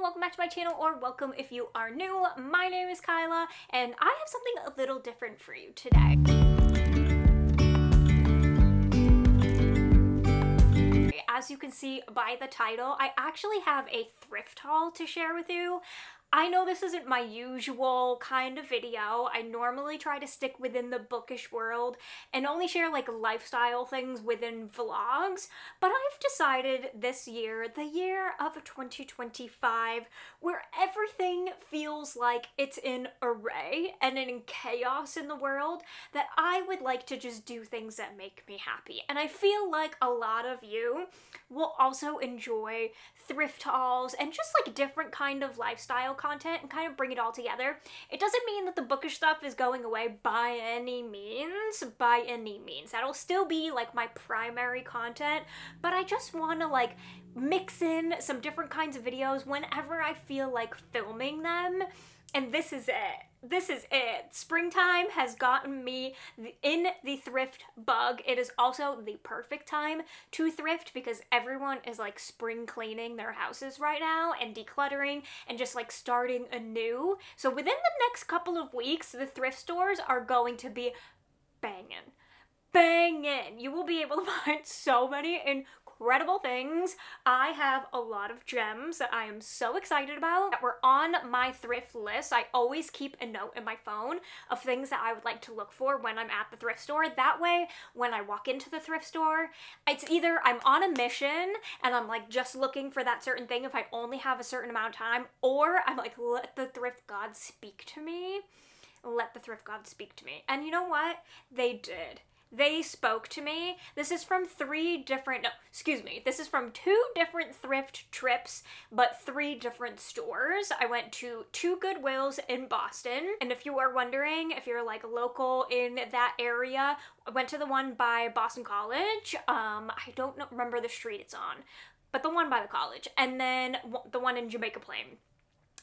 welcome back to my channel, or welcome if you are new. My name is Kyla, and I have something a little different for you today. As you can see by the title, I actually have a thrift haul to share with you. I know this isn't my usual kind of video. I normally try to stick within the bookish world and only share like lifestyle things within vlogs, but I've decided this year, the year of 2025, where everything feels like it's in array and in chaos in the world, that I would like to just do things that make me happy. And I feel like a lot of you will also enjoy thrift hauls and just like different kind of lifestyle content and kind of bring it all together. It doesn't mean that the bookish stuff is going away by any means, That'll still be like my primary content, but I just want to like mix in some different kinds of videos whenever I feel like filming them. And this is it. Springtime has gotten me in the thrift bug. It is also the perfect time to thrift because everyone is like spring cleaning their houses right now and decluttering and just like starting anew. So within the next couple of weeks, the thrift stores are going to be banging. You will be able to find so many incredible things. I have a lot of gems that I am so excited about that were on my thrift list. I always keep a note in my phone of things that I would like to look for when I'm at the thrift store. That way, when I walk into the thrift store, it's either I'm on a mission and I'm like just looking for that certain thing if I only have a certain amount of time, or I'm like, let the thrift gods speak to me. Let the thrift gods speak to me. And you know what? They did. They spoke to me. This is from this is from 2 different thrift trips, but 3 different stores. I went to 2 Goodwills in Boston, and if you are wondering, if you're like local in that area, I went to the one by Boston College. I don't remember the street it's on, but the one by the college, and then the one in Jamaica Plain.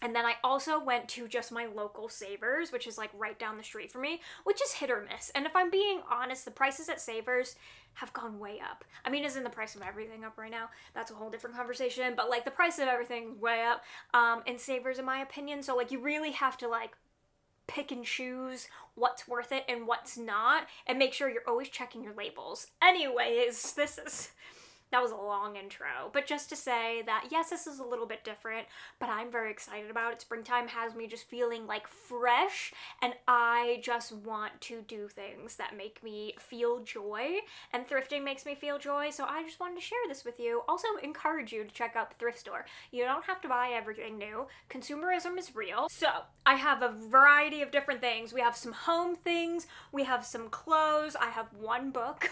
And then I also went to just my local Savers, which is like right down the street from me, which is hit or miss. And if I'm being honest, the prices at Savers have gone way up. I mean, isn't the price of everything up right now? That's a whole different conversation, but like the price of everything's way up in Savers, in my opinion. So like you really have to like pick and choose what's worth it and what's not, and make sure you're always checking your labels. Anyways, that was a long intro, but just to say that yes, this is a little bit different, but I'm very excited about it. Springtime has me just feeling like fresh, and I just want to do things that make me feel joy, and thrifting makes me feel joy, so I just wanted to share this with you. Also encourage you to check out the thrift store. You don't have to buy everything new. Consumerism is real. So I have a variety of different things. We have some home things, we have some clothes, I have one book.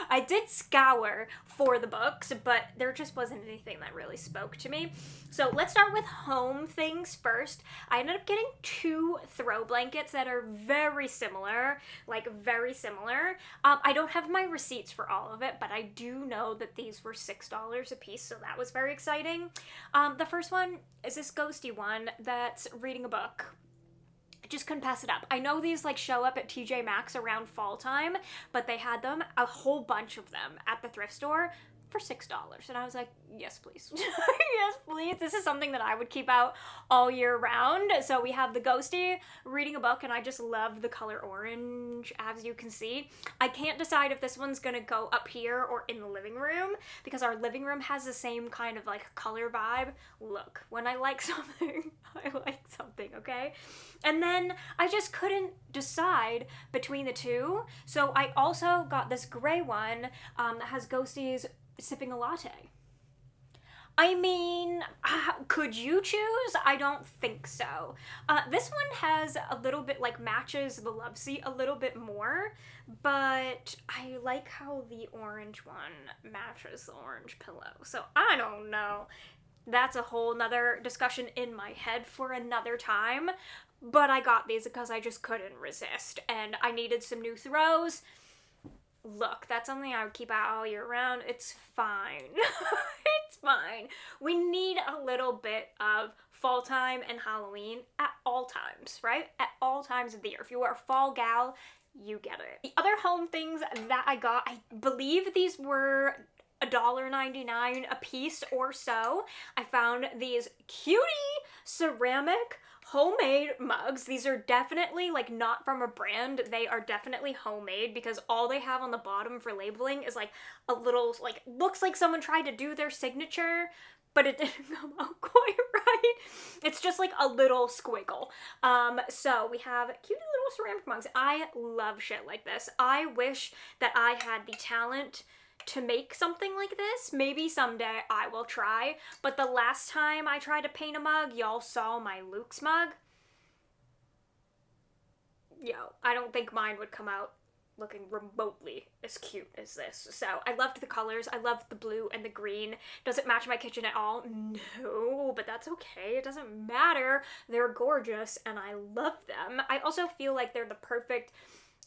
I did scour for the books, but there just wasn't anything that really spoke to me. So let's start with home things first. I ended up getting 2 throw blankets that are very similar, I don't have my receipts for all of it, but I do know that these were $6 a piece, so that was very exciting. The first one is this ghosty one that's reading a book. Just couldn't pass it up. I know these like show up at TJ Maxx around fall time, but they had them, a whole bunch of them, at the thrift store for $6, and I was like, yes please. Yes please. This is something that I would keep out all year round. So we have the ghosty reading a book, and I just love the color orange, as you can see. I can't decide if this one's gonna go up here or in the living room, because our living room has the same kind of like color vibe. Look, when I like something, I like something, okay? And then I just couldn't decide between the 2, so I also got this gray one that has ghosties sipping a latte. I mean, could you choose? I don't think so. This one has a little bit, like, matches the love seat a little bit more, but I like how the orange one matches the orange pillow. So I don't know. That's a whole nother discussion in my head for another time, but I got these because I just couldn't resist, and I needed some new throws. Look, that's something I would keep out all year round. It's fine. It's fine. We need a little bit of fall time and Halloween at all times, right? At all times of the year. If you are a fall gal, you get it. The other home things that I got, I believe these were $1.99 a piece or so. I found these cutie ceramic homemade mugs. These are definitely like not from a brand. They are definitely homemade because all they have on the bottom for labeling is like a little, like, looks like someone tried to do their signature, but it didn't come out quite right. It's just like a little squiggle. So we have cute little ceramic mugs. I love shit like this. I wish that I had the talent to make something like this. Maybe someday I will try, but the last time I tried to paint a mug, y'all saw my Luke's mug. Yo, I don't think mine would come out looking remotely as cute as this. So I loved the colors. I loved the blue and the green. Does it match my kitchen at all? No, but that's okay. It doesn't matter. They're gorgeous and I love them. I also feel like they're the perfect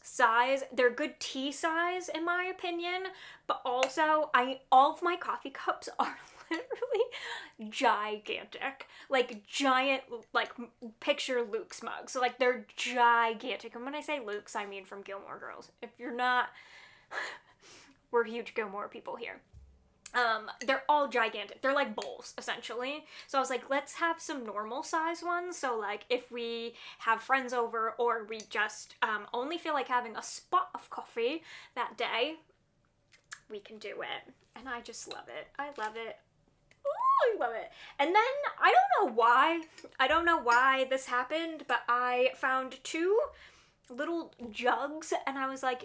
size. They're good tea size in my opinion, but also all of my coffee cups are literally gigantic, like giant, like picture Luke's mugs. So like they're gigantic. And when I say Luke's, I mean from Gilmore Girls. If you're not, we're huge Gilmore people here. They're all gigantic. They're like bowls, essentially. So I was like, let's have some normal size ones. So like if we have friends over or we just only feel like having a spot of coffee that day, we can do it. And I just love it. I love it. Ooh, I love it. And then I don't know why this happened, but I found two little jugs and I was like,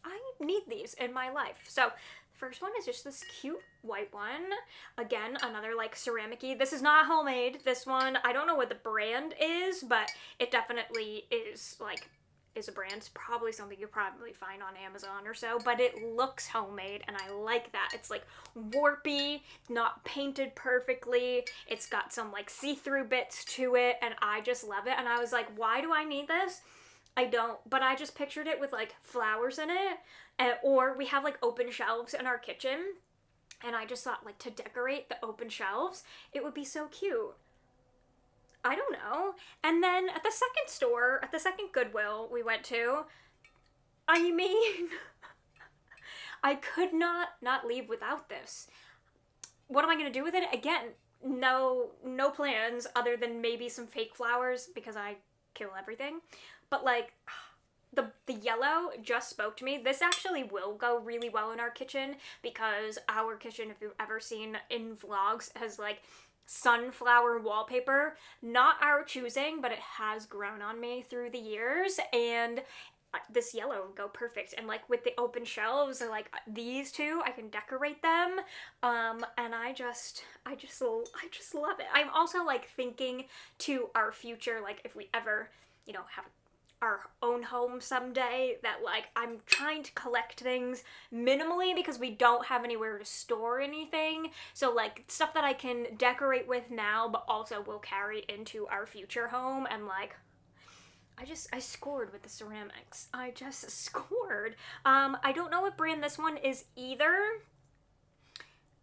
I need these in my life. So first one is just this cute white one. Again, another like ceramic-y. This is not homemade. This one, I don't know what the brand is, but it definitely is like, is a brand. It's probably something you'll probably find on Amazon or so, but it looks homemade and I like that. It's like warpy, not painted perfectly. It's got some like see-through bits to it and I just love it. And I was like, why do I need this? I don't, but I just pictured it with like flowers in it. Or we have like open shelves in our kitchen and I just thought like to decorate the open shelves, it would be so cute. I don't know. And then at the second store, at the second Goodwill we went to, I mean, I could not leave without this. What am I going to do with it? Again, no plans other than maybe some fake flowers because I kill everything. But like, the yellow just spoke to me. This actually will go really well in our kitchen because our kitchen, if you've ever seen in vlogs, has like sunflower wallpaper. Not our choosing, but it has grown on me through the years and this yellow would go perfect. And like with the open shelves, like these two, I can decorate them. And I just love it. I'm also like thinking to our future, like if we ever, you know, have our own home someday, that like I'm trying to collect things minimally because we don't have anywhere to store anything. So like stuff that I can decorate with now but also will carry into our future home. And like I scored with the ceramics. I just scored. I don't know what brand this one is either.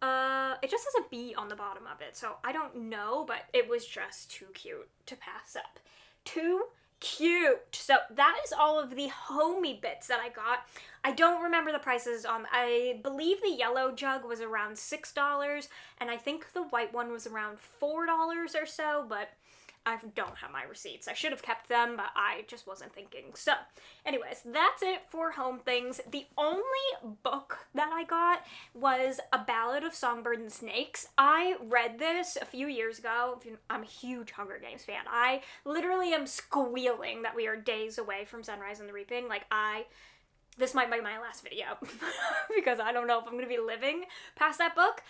It just has a B on the bottom of it, so I don't know, but it was just too cute to pass up. Too cute. So that is all of the homey bits that I got. I don't remember the prices on, I believe the yellow jug was around $6 and I think the white one was around $4 or so, but I don't have my receipts. I should have kept them, but I just wasn't thinking. So anyways, that's it for home things. The only book that I got was A Ballad of Songbirds and Snakes. I read this a few years ago. I'm a huge Hunger Games fan. I literally am squealing that we are days away from Sunrise and the Reaping. Like this might be my last video because I don't know if I'm going to be living past that book.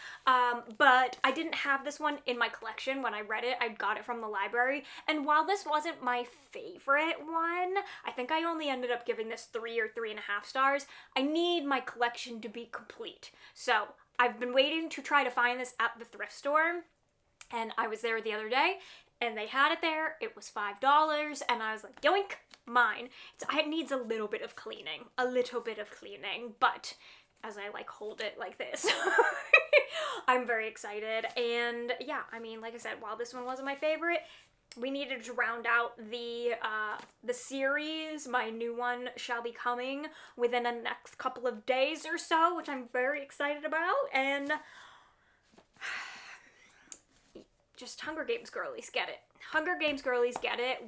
But I didn't have this one in my collection when I read it. I got it from the library. And while this wasn't my favorite one, I think I only ended up giving this 3 or 3.5 stars. I need my collection to be complete. So I've been waiting to try to find this at the thrift store. And I was there the other day and they had it there. It was $5 and I was like, yoink, mine. It needs a little bit of cleaning, but as I like hold it like this, I'm very excited. And yeah, I mean, like I said, while this one wasn't my favorite, we needed to round out the series. My new one shall be coming within the next couple of days or so, which I'm very excited about. And just Hunger Games girlies get it. Hunger Games girlies get it.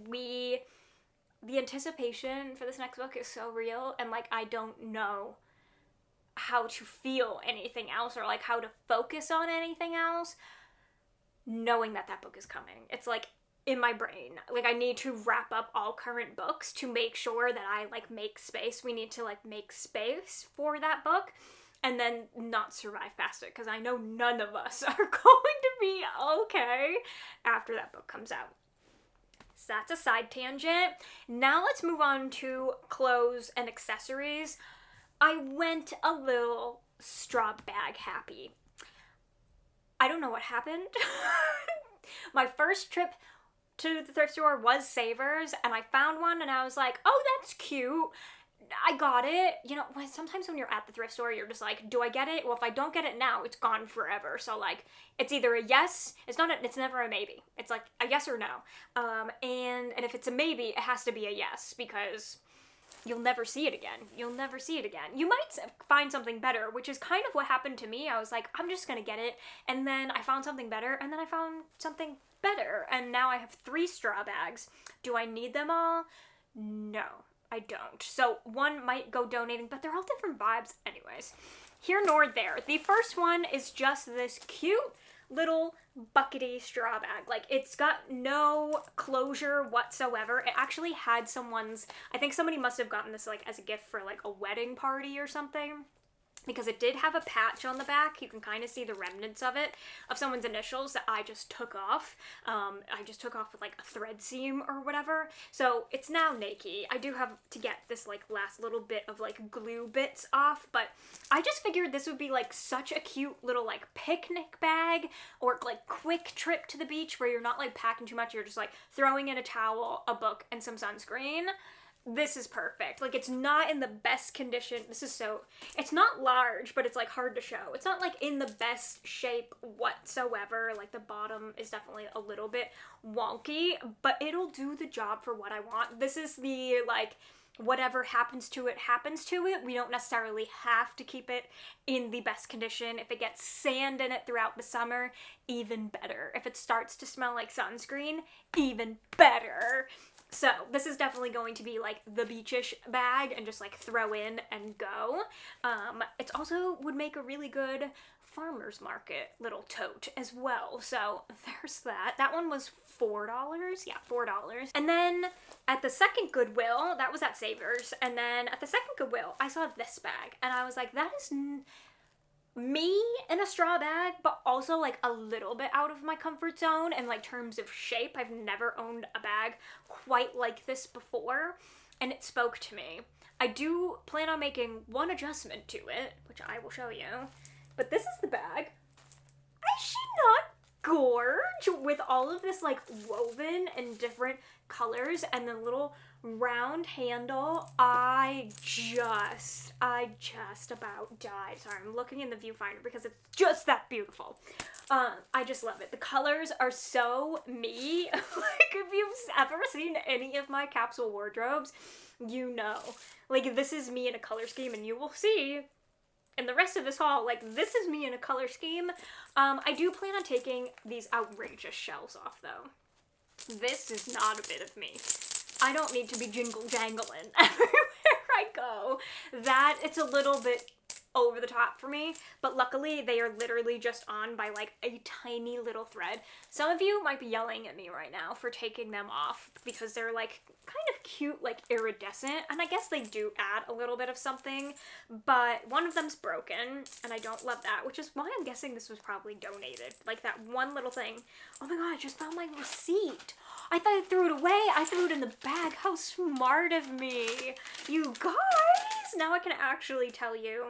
The anticipation for this next book is so real, and like I don't know how to feel anything else or like how to focus on anything else knowing that book is coming. It's like in my brain, like I need to wrap up all current books to make sure that I like make space. We need to like make space for that book and then not survive past it, because I know none of us are going to be okay after that book comes out. So that's a side tangent. Now let's move on to clothes and accessories. I went a little straw bag happy. I don't know what happened. My first trip to the thrift store was Savers, and I found one and I was like, oh, that's cute. I got it. You know, sometimes when you're at the thrift store, you're just like, do I get it? Well, if I don't get it now, it's gone forever. So like, it's either a yes, it's never a maybe. It's like a yes or no. And if it's a maybe, it has to be a yes, because you'll never see it again. You'll never see it again. You might find something better, which is kind of what happened to me. I was like, I'm just gonna get it. And then I found something better, and then I found something better. And now I have 3 straw bags. Do I need them all? No, I don't. So one might go donating, but they're all different vibes anyways. Here nor there. The first one is just this cute little buckety straw bag. Like, it's got no closure whatsoever. It actually had I think somebody must have gotten this like as a gift for like a wedding party or something, because it did have a patch on the back. You can kind of see the remnants of it, of someone's initials that I just took off. I just took off with like a thread seam or whatever. So it's now naked. I do have to get this like last little bit of like glue bits off, but I just figured this would be like such a cute little like picnic bag or like quick trip to the beach where you're not like packing too much. You're just like throwing in a towel, a book, and some sunscreen. This is perfect. Like, it's not in the best condition. It's not large, but it's like hard to show. It's not like in the best shape whatsoever. Like, the bottom is definitely a little bit wonky, but it'll do the job for what I want. This is the like, whatever happens to it, happens to it. We don't necessarily have to keep it in the best condition. If it gets sand in it throughout the summer, even better. If it starts to smell like sunscreen, even better. So this is definitely going to be like the beachish bag and just like throw in and go. It also would make a really good farmer's market little tote as well. So there's that. That one was $4. Yeah, $4. And then at the second Goodwill, that was at Savers. And then at the second Goodwill, I saw this bag and I was like, that is me in a straw bag, but also like a little bit out of my comfort zone and like terms of shape. I've never owned a bag quite like this before, and it spoke to me. I do plan on making one adjustment to it, which I will show you, but this is the bag. Is she not gorge with all of this like woven and different colors and the little round handle? I just about died. Sorry, I'm looking in the viewfinder because it's just that beautiful. I just love it. The colors are so me. Like, if you've ever seen any of my capsule wardrobes, you know. Like, this is me in a color scheme, and you will see in the rest of this haul, like, this is me in a color scheme. I do plan on taking these outrageous shells off, though. This is not a bit of me. I don't need to be jingle jangling everywhere I go. It's a little bit over the top for me, but luckily they are literally just on by like a tiny little thread. Some of you might be yelling at me right now for taking them off because they're like kind of cute, like iridescent, and I guess they do add a little bit of something, but one of them's broken and I don't love that, which is why I'm guessing this was probably donated. Like, that one little thing. Oh my god, I just found my receipt. I thought I threw it away. I threw it in the bag. How smart of me. You guys! Now I can actually tell you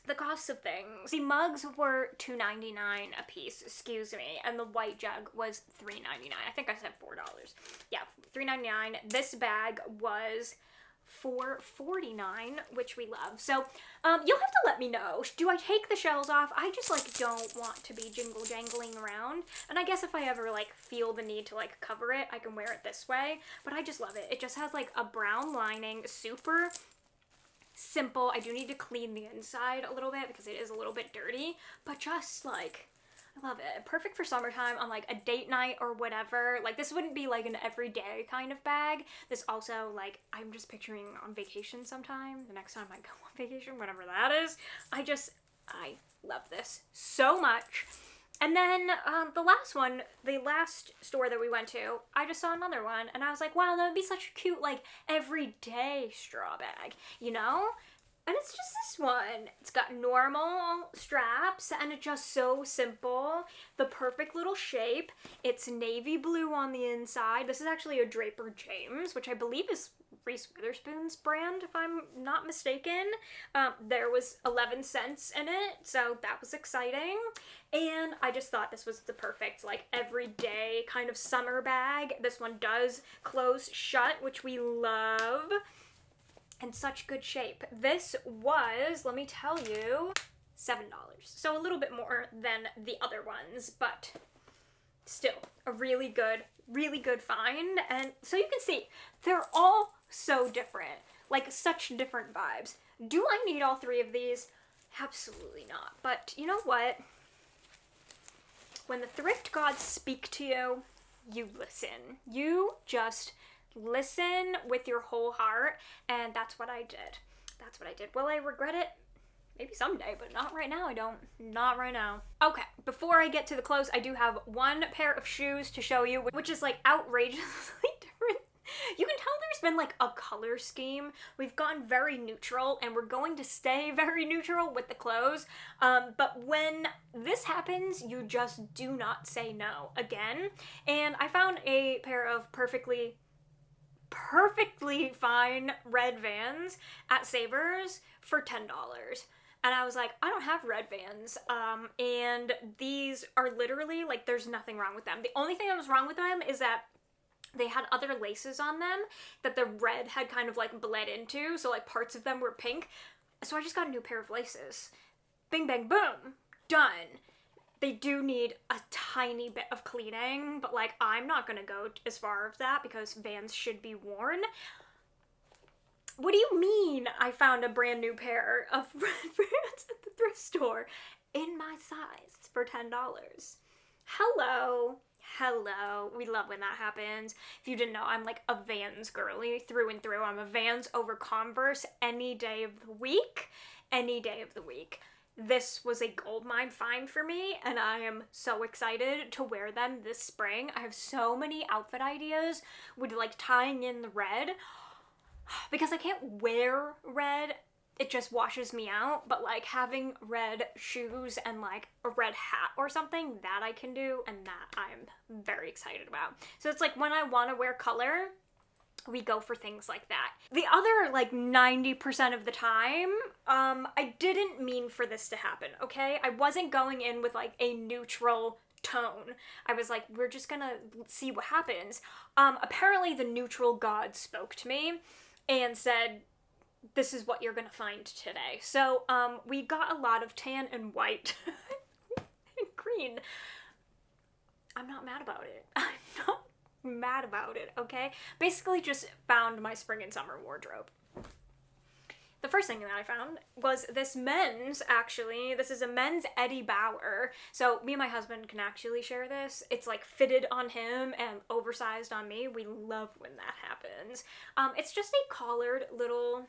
the cost of things. The mugs were $2.99 a piece, excuse me, and the white jug was $3.99. I think I said $4. Yeah, $3.99. This bag was for $49, which we love. So you'll have to let me know. Do I take the shells off? I just like don't want to be jingle jangling around. And I guess if I ever like feel the need to like cover it, I can wear it this way. But I just love it. It just has like a brown lining, super simple. I do need to clean the inside a little bit because it is a little bit dirty, but just like, I love it. Perfect for summertime on like a date night or whatever. Like this wouldn't be like an everyday kind of bag. This also like, I'm just picturing on vacation sometime, the next time I go on vacation, whatever that is. I love this so much. And then the last store that we went to, I just saw another one and I was like, wow, that would be such a cute like everyday straw bag, you know? And it's just this one. It's got normal straps and it's just so simple. The perfect little shape. It's navy blue on the inside. This is actually a Draper James, which I believe is Reese Witherspoon's brand, if I'm not mistaken. There was 11 cents in it, so that was exciting. And I just thought this was the perfect, like, everyday kind of summer bag. This one does close shut, which we love. In such good shape. This was, let me tell you, $7. So a little bit more than the other ones, but still a really good find. And so you can see, they're all so different. Like, such different vibes. Do I need all three of these? Absolutely not. But you know what? When the thrift gods speak to you, you listen. You just listen with your whole heart, and that's what I did. That's what I did. Will I regret it? Maybe someday, but not right now. I don't. Not right now. Okay, before I get to the clothes, I do have one pair of shoes to show you, which is like outrageously different. You can tell there's been like a color scheme. We've gone very neutral, and we're going to stay very neutral with the clothes. But when this happens, you just do not say no again. And I found a pair of perfectly fine red Vans at Savers for $10. And I was like, I don't have red Vans. And these are literally, like, there's nothing wrong with them. The only thing that was wrong with them is that they had other laces on them that the red had kind of, like, bled into. So, like, parts of them were pink. So I just got a new pair of laces. Bing, bang, boom. Done. They do need a tiny bit of cleaning, but like I'm not gonna go as far as that because Vans should be worn. What do you mean I found a brand new pair of red Vans at the thrift store in my size for $10? Hello. We love when that happens. If you didn't know, I'm like a Vans girly through and through. I'm a Vans over Converse any day of the week. Any day of the week. This was a goldmine find for me, and I am so excited to wear them this spring. I have so many outfit ideas with like tying in the red because I can't wear red. It just washes me out, but like having red shoes and like a red hat or something, that I can do, and that I'm very excited about. So it's like when I want to wear color, we go for things like that. The other, like, 90% of the time, I didn't mean for this to happen, okay? I wasn't going in with, like, a neutral tone. I was like, we're just gonna see what happens. Apparently the neutral god spoke to me and said, this is what you're gonna find today. So, we got a lot of tan and white and green. I'm not mad about it. I'm not mad about it, okay? Basically just found my spring and summer wardrobe. The first thing that I found was this men's, actually. This is a men's Eddie Bauer. So me and my husband can actually share this. It's like fitted on him and oversized on me. We love when that happens. It's just a collared little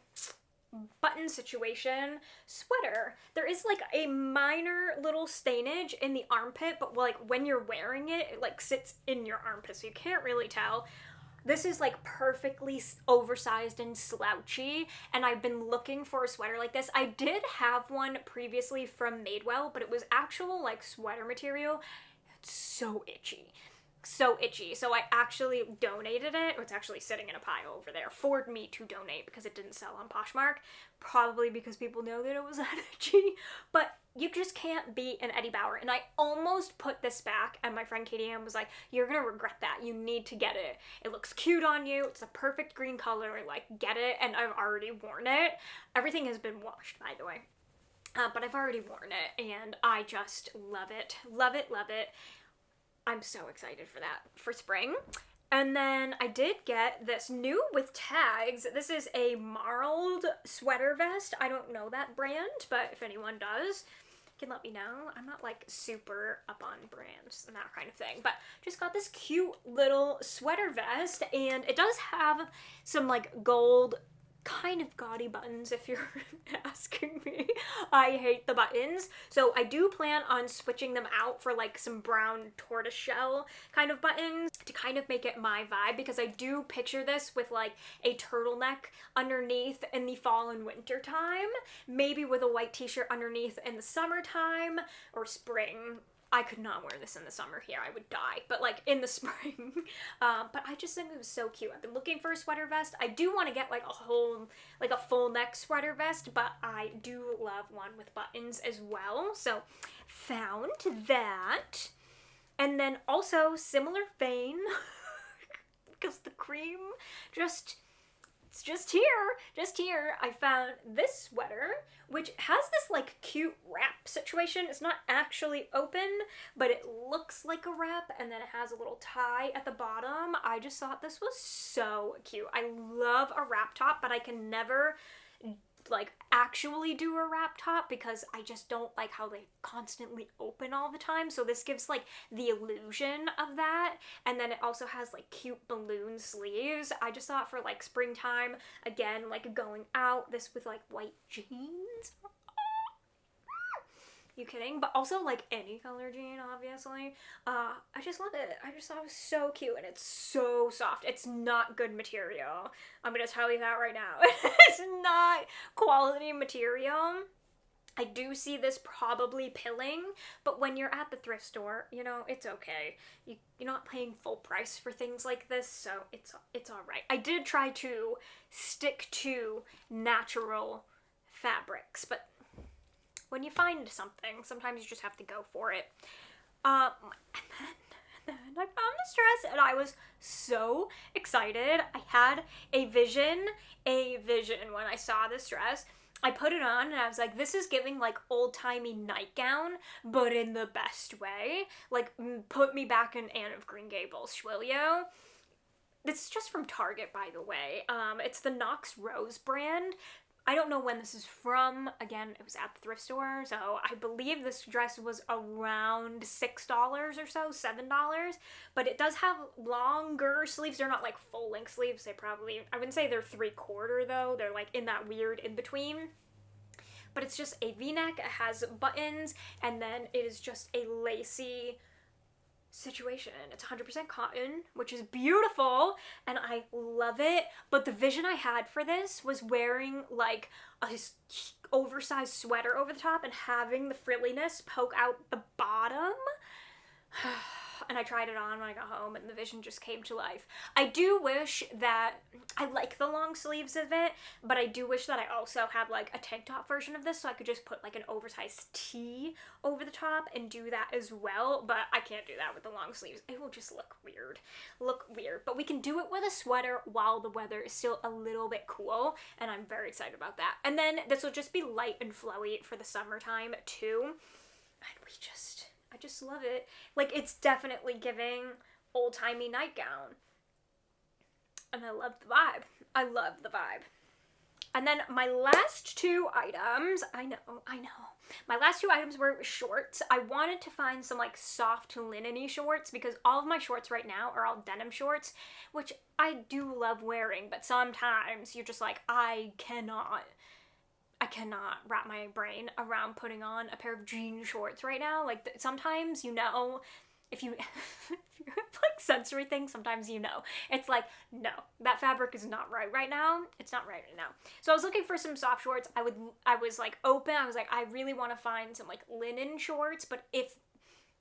button situation sweater. There is like a minor little stainage in the armpit, but like when you're wearing it, it like sits in your armpit, so you can't really tell. This is like perfectly oversized and slouchy, and I've been looking for a sweater like this. I did have one previously from Madewell, but it was actual like sweater material. It's so itchy. So itchy. So I actually donated it. It's actually sitting in a pile over there for me to donate because it didn't sell on Poshmark. Probably because people know that it was that itchy. But you just can't beat an Eddie Bauer. And I almost put this back, and my friend Katie Ann was like, you're gonna regret that. You need to get it. It looks cute on you. It's a perfect green color. Like, get it. And I've already worn it. Everything has been washed, by the way. But I've already worn it, and I just love it. Love it, love it. I'm so excited for that for spring. And then I did get this new with tags. This is a marled sweater vest. I don't know that brand, but if anyone does, can let me know. I'm not like super up on brands and that kind of thing, but just got this cute little sweater vest, and it does have some like gold kind of gaudy buttons, if you're asking me. I hate the buttons, so I do plan on switching them out for like some brown tortoiseshell kind of buttons to kind of make it my vibe, because I do picture this with like a turtleneck underneath in the fall and winter time, maybe with a white t-shirt underneath in the summertime or spring. I could not wear this in the summer here. I would die. But like in the spring. But I just think it was so cute. I've been looking for a sweater vest. I do want to get like a full neck sweater vest, but I do love one with buttons as well. So found that. And then also similar vein, because the cream it's just here. I found this sweater, which has this like cute wrap situation. It's not actually open, but it looks like a wrap, and then it has a little tie at the bottom. I just thought this was so cute. I love a wrap top, but I can never like actually do a wrap top because I just don't like how they constantly open all the time. So this gives like the illusion of that. And then it also has like cute balloon sleeves. I just thought for like springtime, again, like going out, this with like white jeans. You kidding? But also like any color jean, obviously. I just love it. I just thought it was so cute, and it's so soft. It's not good material. I'm gonna tell you that right now. It's not quality material. I do see this probably pilling, but when you're at the thrift store, you know, it's okay. You're not paying full price for things like this, so it's all right. I did try to stick to natural fabrics, but when you find something, sometimes you just have to go for it. And then I found this dress, and I was so excited. I had a vision when I saw this dress. I put it on, and I was like, this is giving like old-timey nightgown, but in the best way. Like, put me back in Anne of Green Gables, will you? This is just from Target, by the way. It's the Knox Rose brand. I don't know when this is from. Again, it was at the thrift store, so I believe this dress was around $6 or so, $7. But it does have longer sleeves. They're not like full-length sleeves. I wouldn't say they're 3/4 though. They're like in that weird in-between. But it's just a V-neck. It has buttons, and then it is just a lacy situation. It's 100% cotton, which is beautiful, and I love it. But the vision I had for this was wearing like a oversized sweater over the top and having the frilliness poke out the bottom. And I tried it on when I got home, and the vision just came to life. I do wish that I like the long sleeves of it, but I do wish that I also had like a tank top version of this, so I could just put like an oversized tee over the top and do that as well. But I can't do that with the long sleeves. It will just look weird. But we can do it with a sweater while the weather is still a little bit cool, and I'm very excited about that. And then this will just be light and flowy for the summertime too. And I just love it. Like, it's definitely giving old-timey nightgown. And I love the vibe. And then my last two items, I know. My last two items were shorts. I wanted to find some like soft linen-y shorts because all of my shorts right now are all denim shorts, which I do love wearing, but sometimes you're just like, I cannot wrap my brain around putting on a pair of jean shorts right now. Like, sometimes, you know, if you like sensory things, sometimes you know. It's like, no, that fabric is not right now. It's not right now. So I was looking for some soft shorts. I was like open. I was like, I really want to find some like linen shorts, but if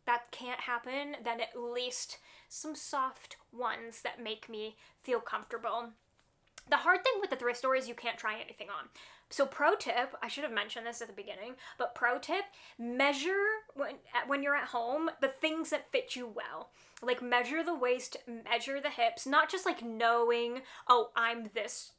that can't happen, then at least some soft ones that make me feel comfortable. The hard thing with the thrift store is you can't try anything on. So pro tip, I should have mentioned this at the beginning, but pro tip, measure when you're at home the things that fit you well. Like measure the waist, measure the hips, not just like knowing, oh, I'm this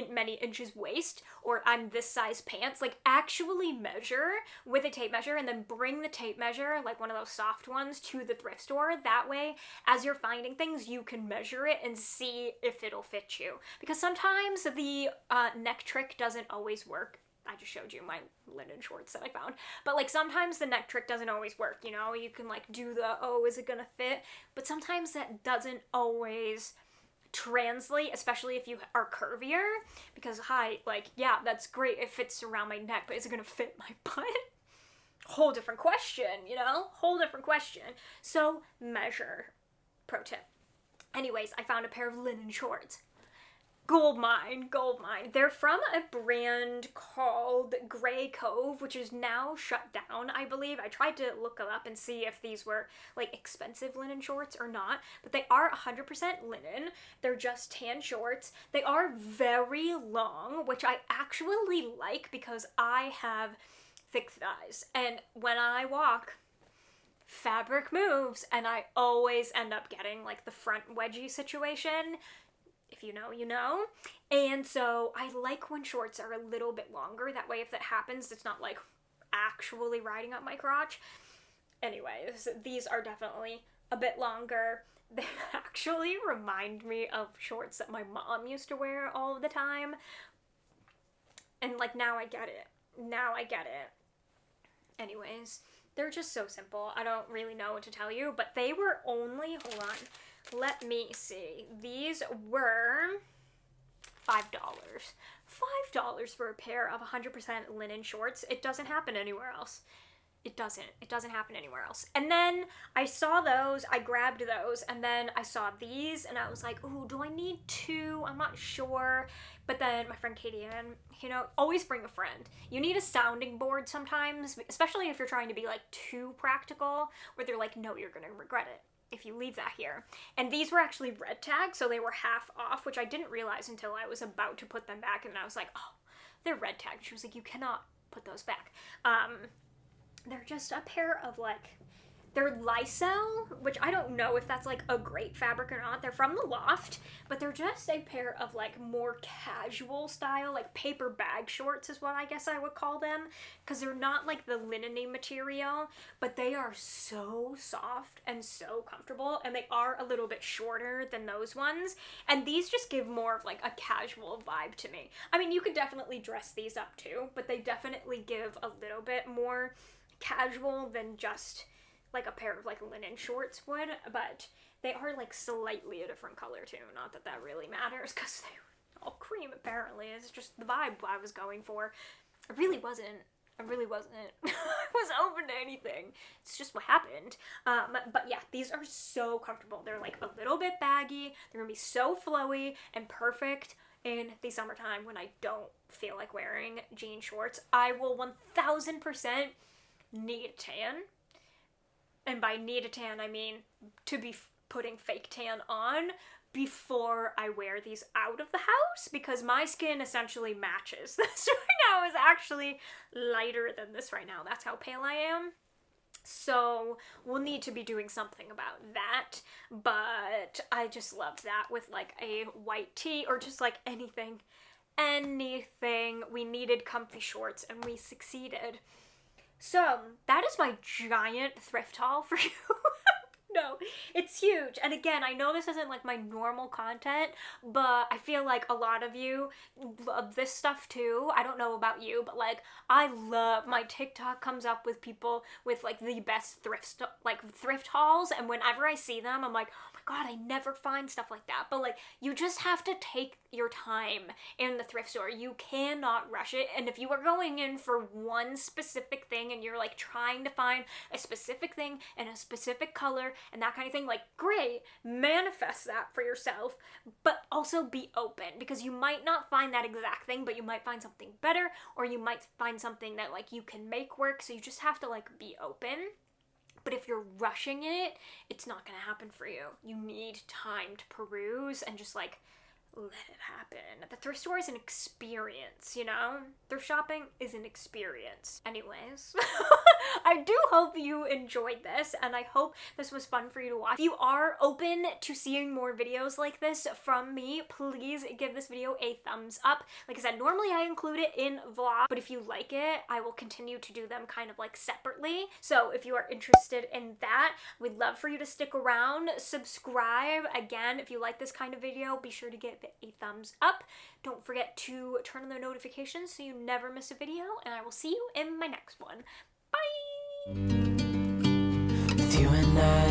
many inches waist or I'm this size pants. Like actually measure with a tape measure and then bring the tape measure, like one of those soft ones, to the thrift store. That way, as you're finding things, you can measure it and see if it'll fit you. Because sometimes the neck trick doesn't always work. I just showed you my linen shorts that I found. But like sometimes the neck trick doesn't always work, you know? You can like do the, oh, is it gonna fit? But sometimes that doesn't always translate, especially if you are curvier. Because height, like, yeah, that's great. It fits around my neck, but is it gonna fit my butt? Whole different question, you know? Whole different question. So measure. Pro tip. Anyways, I found a pair of linen shorts. Gold mine. They're from a brand called Grey Cove, which is now shut down, I believe. I tried to look them up and see if these were like expensive linen shorts or not, but they are 100% linen. They're just tan shorts. They are very long, which I actually like because I have thick thighs, and when I walk, fabric moves, and I always end up getting like the front wedgie situation. If you know, you know. And so I like when shorts are a little bit longer. That way if that happens, it's not like actually riding up my crotch. Anyways, these are definitely a bit longer. They actually remind me of shorts that my mom used to wear all the time. And like now I get it. Anyways, they're just so simple. I don't really know what to tell you, but they were only, hold on, let me see. These were $5. $5 for a pair of 100% linen shorts. It doesn't happen anywhere else. It doesn't happen anywhere else. And then I saw those, I grabbed those, and then I saw these, and I was like, ooh, do I need two? I'm not sure. But then my friend Katie, and you know, always bring a friend. You need a sounding board sometimes, especially if you're trying to be like too practical, where they're like, no, you're gonna regret it if you leave that here. And these were actually red tagged, so they were half off, which I didn't realize until I was about to put them back, and I was like, oh, they're red tagged. She was like, you cannot put those back. They're just a pair of like, they're Lysol, which I don't know if that's like a great fabric or not. They're from the Loft, but they're just a pair of like more casual style, like paper bag shorts is what I guess I would call them, because they're not like the linen-y material, but they are so soft and so comfortable, and they are a little bit shorter than those ones, and these just give more of like a casual vibe to me. I mean, you could definitely dress these up too, but they definitely give a little bit more casual than just like a pair of like linen shorts would, but they are like slightly a different color too. Not that that really matters because they were all cream apparently. It's just the vibe I was going for. I really wasn't. I was open to anything. It's just what happened. But yeah, these are so comfortable. They're like a little bit baggy. They're gonna be so flowy and perfect in the summertime when I don't feel like wearing jean shorts. I will 1000% need a tan. And by need a tan, I mean to be putting fake tan on before I wear these out of the house, because my skin essentially matches. This right now is actually lighter than this right now. That's how pale I am. So we'll need to be doing something about that, but I just love that with like a white tee or just like anything. We needed comfy shorts and we succeeded. So that is my giant thrift haul for you. No, it's huge. And again, I know this isn't like my normal content, but I feel like a lot of you love this stuff too. I don't know about you, but like I love, my TikTok comes up with people with like the best thrift hauls, and whenever I see them, I'm like, oh my god, I never find stuff like that. But like, you just have to take your time in the thrift store. You cannot rush it. And if you are going in for one specific thing and you're like trying to find a specific thing in a specific color and that kind of thing, like, great, manifest that for yourself, but also be open, because you might not find that exact thing, but you might find something better, or you might find something that like you can make work. So you just have to like be open. But if you're rushing it, it's not gonna happen for you. You need time to peruse and just like let it happen. The thrift store is an experience, you know? Thrift shopping is an experience. Anyways, I do hope you enjoyed this, and I hope this was fun for you to watch. If you are open to seeing more videos like this from me, please give this video a thumbs up. Like I said, normally I include it in vlog, but if you like it, I will continue to do them kind of like separately. So if you are interested in that, we'd love for you to stick around, subscribe. Again, if you like this kind of video, be sure to give it a thumbs up. Don't forget to turn on the notifications so you never miss a video, and I will see you in my next one. Bye! With you and I